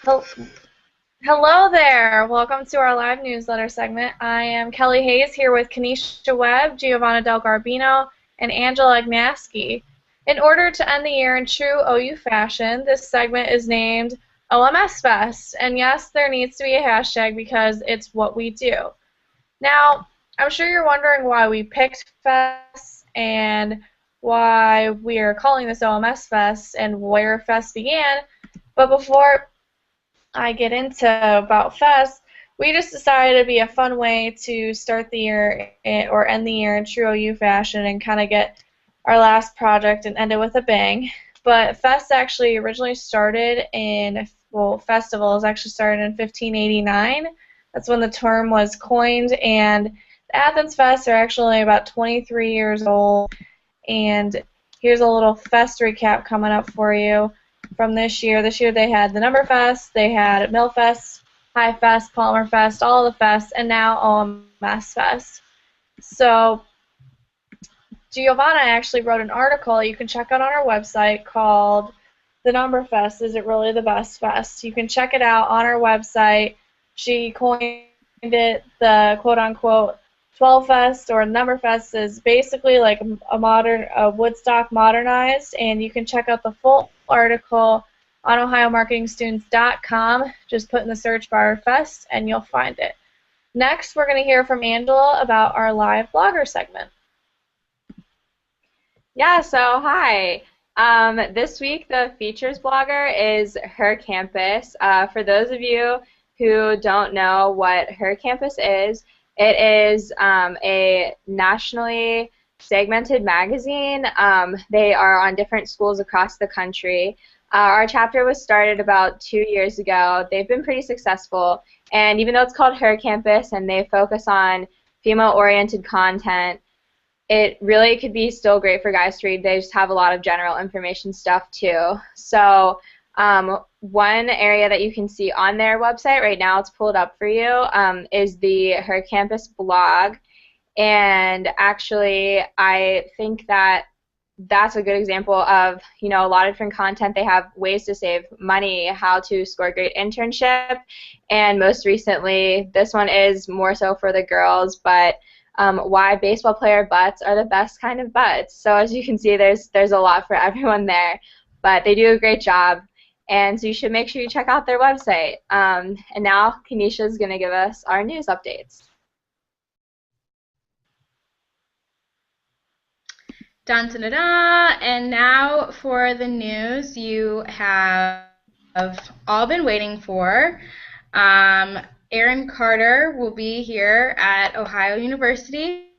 Hel- Hello there. Welcome to our live newsletter segment. I am Kelly Hayes here with Kanisha Webb, Giovanna Del Garbino, and Angela Ignaski. In order to end the year in true OU fashion, this segment is named OMS Fest. And yes, there needs to be a hashtag because it's what we do. Now, I'm sure you're wondering why we picked Fest and why we are calling this OMS Fest and where Fest began. But before I get into about Fest, we just decided it'd be a fun way to start the year or end the year in true OU fashion and kind of get our last project and end it with a bang. But Fest actually originally started in, well, festivals actually started in 1589. That's when the term was coined, and the Athens Fests are actually about 23 years old. And here's a little Fest recap coming up for you from this year. This year they had the Number Fest, they had Mill Fest, High Fest, Palmer Fest, all the fests, and now OMS Fest. So Giovanna actually wrote an article you can check out on our website called The Number Fest, Is It Really the Best Fest? You can check it out on our website. She coined it the quote-unquote 12 Fest, or Number Fest is basically like a Woodstock modernized, and you can check out the full article on ohiomarketingstudents.com. Just put in the search bar Fest and you'll find it. Next, we're going to hear from Angela about our live blogger segment. Yeah, so hi. This week the features blogger is Her Campus. For those of you who don't know what Her Campus is, it is a nationally segmented magazine. They are on different schools across the country. Our chapter was started about 2 years ago. They've been pretty successful, and even though it's called Her Campus and they focus on female-oriented content, it really could be still great for guys to read. They just have a lot of general information stuff too. So one area that you can see on their website right now, it's pulled up for you, is the Her Campus blog. And actually, I think that that's a good example of, a lot of different content. They have ways to save money, how to score a great internship, and most recently, this one is more so for the girls, but why baseball player butts are the best kind of butts. So as you can see, there's a lot for everyone there, but they do a great job, and so you should make sure you check out their website. And now Kanisha is going to give us our news updates. Dun, dun, dun, dun. And now for the news you have all been waiting for. Aaron Carter will be here at Ohio University.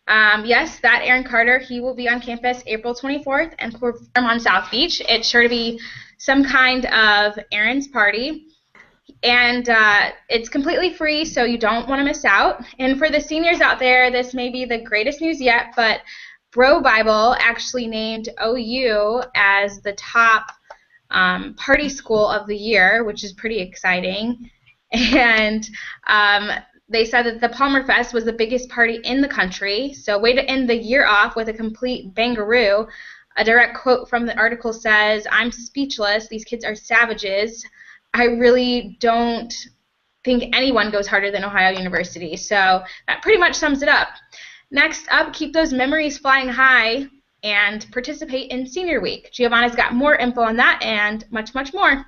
Yes, that Aaron Carter, he will be on campus April 24th and perform on South Beach. It's sure to be some kind of Aaron's party. And it's completely free, so you don't want to miss out. And for the seniors out there, this may be the greatest news yet, but Bro Bible actually named OU as the top party school of the year, which is pretty exciting. And they said that the Palmer Fest was the biggest party in the country, so way to end the year off with a complete bangaroo. A direct quote from the article says, "I'm speechless. These kids are savages. I really don't think anyone goes harder than Ohio University." So that pretty much sums it up. Next up, keep those memories flying high and participate in Senior Week. Giovanna's got more info on that and much, much more.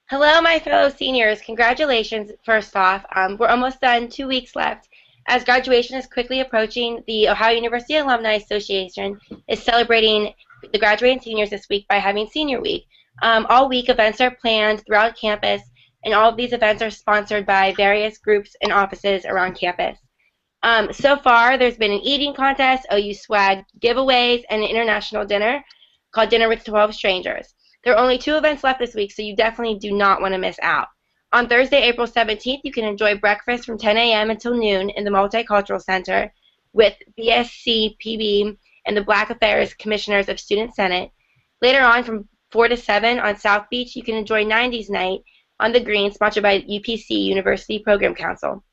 Hello, my fellow seniors. Congratulations, first off. We're almost done, 2 weeks left. As graduation is quickly approaching, the Ohio University Alumni Association is celebrating the graduating seniors this week by having Senior Week. All week, events are planned throughout campus, and all of these events are sponsored by various groups and offices around campus. So far, there's been an eating contest, OU swag giveaways, and an international dinner called Dinner with 12 Strangers. There are only 2 events left this week, so you definitely do not want to miss out. On Thursday, April 17th, you can enjoy breakfast from 10 a.m. until noon in the Multicultural Center with BSC, PB, and the Black Affairs Commissioners of Student Senate. Later on, from 4 to 7 on South Beach, you can enjoy 90s Night on the Green, sponsored by UPC, University Program Council.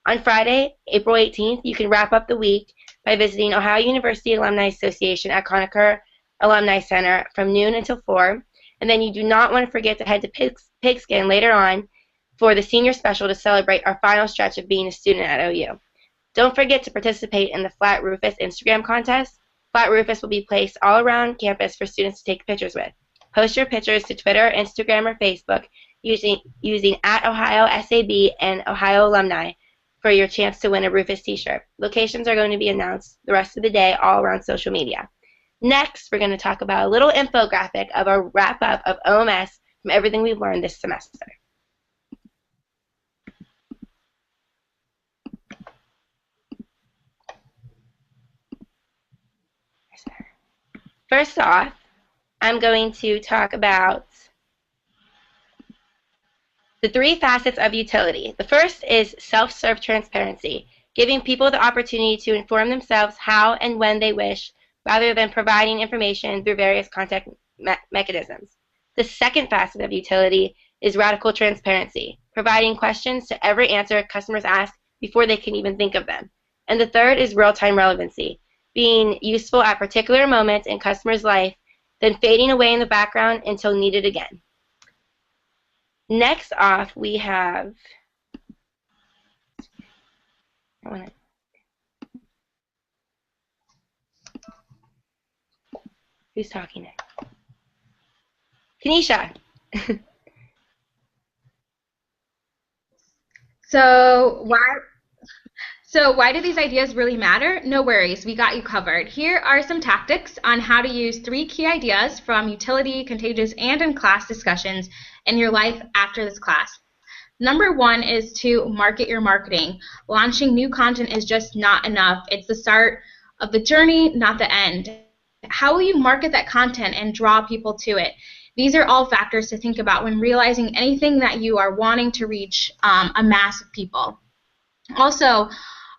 On Friday, April 18th, you can wrap up the week by visiting Ohio University Alumni Association at Conacher Alumni Center from noon until 4. And then you do not want to forget to head to Pigskin later on for the senior special to celebrate our final stretch of being a student at OU. Don't forget to participate in the Flat Rufus Instagram contest. Flat Rufus will be placed all around campus for students to take pictures with. Post your pictures to Twitter, Instagram, or Facebook using @OhioSAB and Ohio Alumni for your chance to win a Rufus t-shirt. Locations are going to be announced the rest of the day all around social media. Next, we're going to talk about a little infographic of a wrap-up of OMS from everything we've learned this semester. First off, I'm going to talk about the 3 facets of utility. The first is self-serve transparency, giving people the opportunity to inform themselves how and when they wish, rather than providing information through various contact mechanisms. The second facet of utility is radical transparency, providing questions to every answer customers ask before they can even think of them. And the third is real-time relevancy, being useful at particular moments in customers' life, then fading away in the background until needed again. Next off, we have who's talking next? Kanisha. So why do these ideas really matter? No worries, we got you covered. Here are some tactics on how to use 3 key ideas from utility, contagious, and in-class discussions in your life after this class. Number 1 is to market your marketing. Launching new content is just not enough. It's the start of the journey, not the end. How will you market that content and draw people to it? These are all factors to think about when realizing anything that you are wanting to reach a mass of people. Also,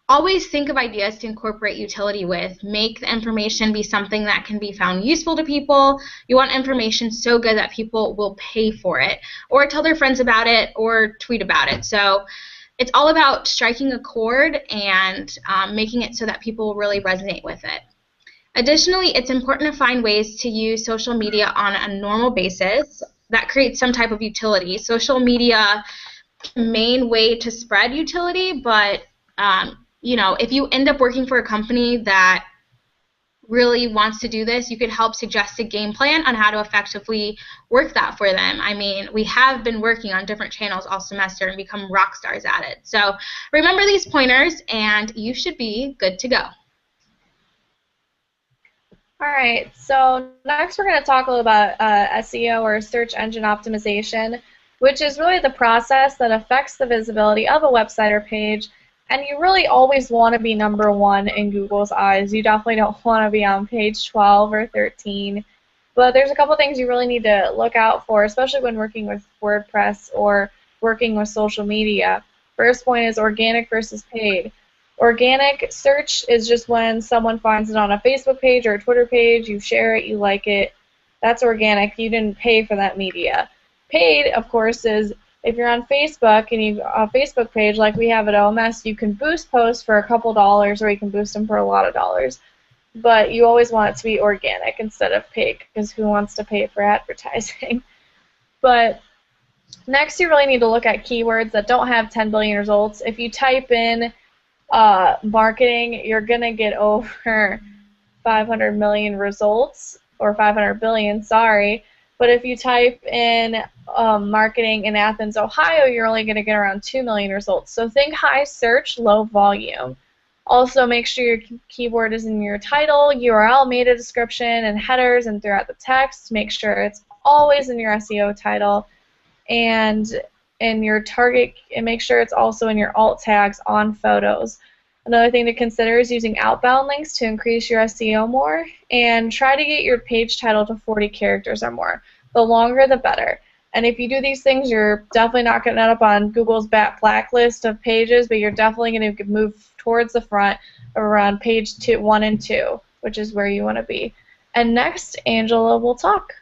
always think of ideas to incorporate utility with. Make the information be something that can be found useful to people. You want information so good that people will pay for it, or tell their friends about it, or tweet about it. So it's all about striking a chord and making it so that people will really resonate with it. Additionally, it's important to find ways to use social media on a normal basis that creates some type of utility. Social media is the main way to spread utility, but you know, if you end up working for a company that really wants to do this, you could help suggest a game plan on how to effectively work that for them. I mean, we have been working on different channels all semester and become rock stars at it. So remember these pointers and you should be good to go. All right, so next we're going to talk a little about SEO, or search engine optimization, which is really the process that affects the visibility of a website or page. And you really always want to be number 1 in Google's eyes. You definitely don't want to be on page 12 or 13. But there's a couple things you really need to look out for, especially when working with WordPress or working with social media. First point is organic versus paid. Organic search is just when someone finds it on a Facebook page or a Twitter page, you share it, you like it. That's organic. You didn't pay for that media. Paid, of course, is if you're on Facebook and you have a Facebook page like we have at OMS, you can boost posts for a couple dollars, or you can boost them for a lot of dollars. But you always want it to be organic instead of paid, because who wants to pay for advertising? But next, you really need to look at keywords that don't have 10 billion results. If you type in marketing, you're going to get over 500 million results, or 500 billion, sorry. But if you type in marketing in Athens, Ohio, you're only going to get around 2 million results. So think high search, low volume. Also, make sure your keyword is in your title, URL, meta description, and headers, and throughout the text. Make sure it's always in your SEO title. And in your target, and make sure it's also in your alt tags on photos. Another thing to consider is using outbound links to increase your SEO more, and try to get your page title to 40 characters or more. The longer, the better. And if you do these things, you're definitely not going to end up on Google's blacklist of pages, but you're definitely going to move towards the front of around page 1 and 2, which is where you want to be. And next, Angela will talk.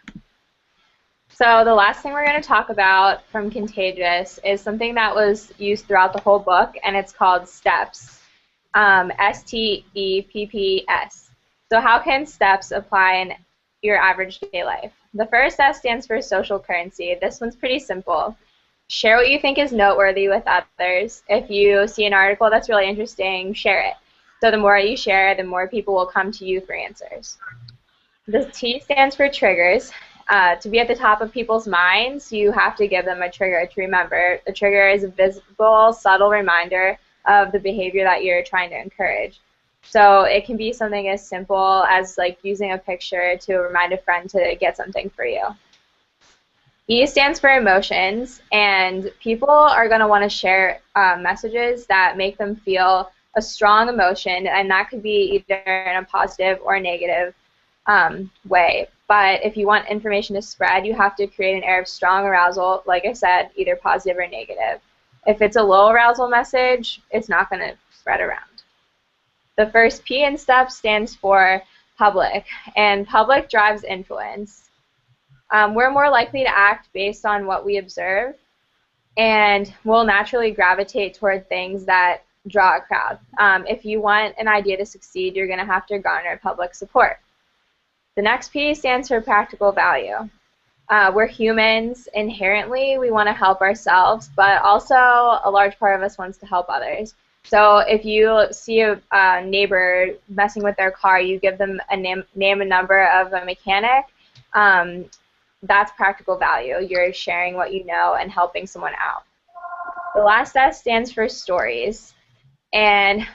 So the last thing we're going to talk about from Contagious is something that was used throughout the whole book, and it's called STEPS, STEPPS. So how can STEPS apply in your average day life. The first S stands for social currency. This one's pretty simple. Share what you think is noteworthy with others. If you see an article that's really interesting, share it. So the more you share, the more people will come to you for answers. The T stands for triggers. To be at the top of people's minds, you have to give them a trigger to remember. A trigger is a visible, subtle reminder of the behavior that you're trying to encourage. So it can be something as simple as like using a picture to remind a friend to get something for you. E stands for emotions, and people are going to want to share messages that make them feel a strong emotion, and that could be either in a positive or a negative way. But if you want information to spread, you have to create an air of strong arousal, like I said, either positive or negative. If it's a low arousal message, it's not going to spread around. The first P in STEP stands for public, and public drives influence. We're more likely to act based on what we observe, and we'll naturally gravitate toward things that draw a crowd. If you want an idea to succeed, you're going to have to garner public support. The next P stands for practical value. We're humans. Inherently, we want to help ourselves, but also a large part of us wants to help others. So if you see a neighbor messing with their car, you give them a name and number of a mechanic. That's practical value. You're sharing what you know and helping someone out. The last S stands for stories. And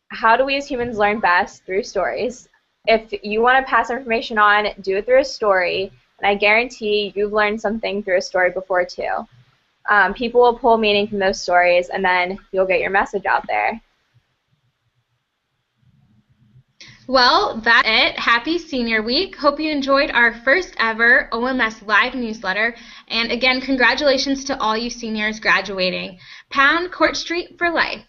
how do we as humans learn best? Through stories. If you want to pass information on, do it through a story. And I guarantee you've learned something through a story before too. People will pull meaning from those stories, and then you'll get your message out there. Well, that's it. Happy Senior Week. Hope you enjoyed our first ever OMS Live newsletter. And again, congratulations to all you seniors graduating. Pound Court Street for life.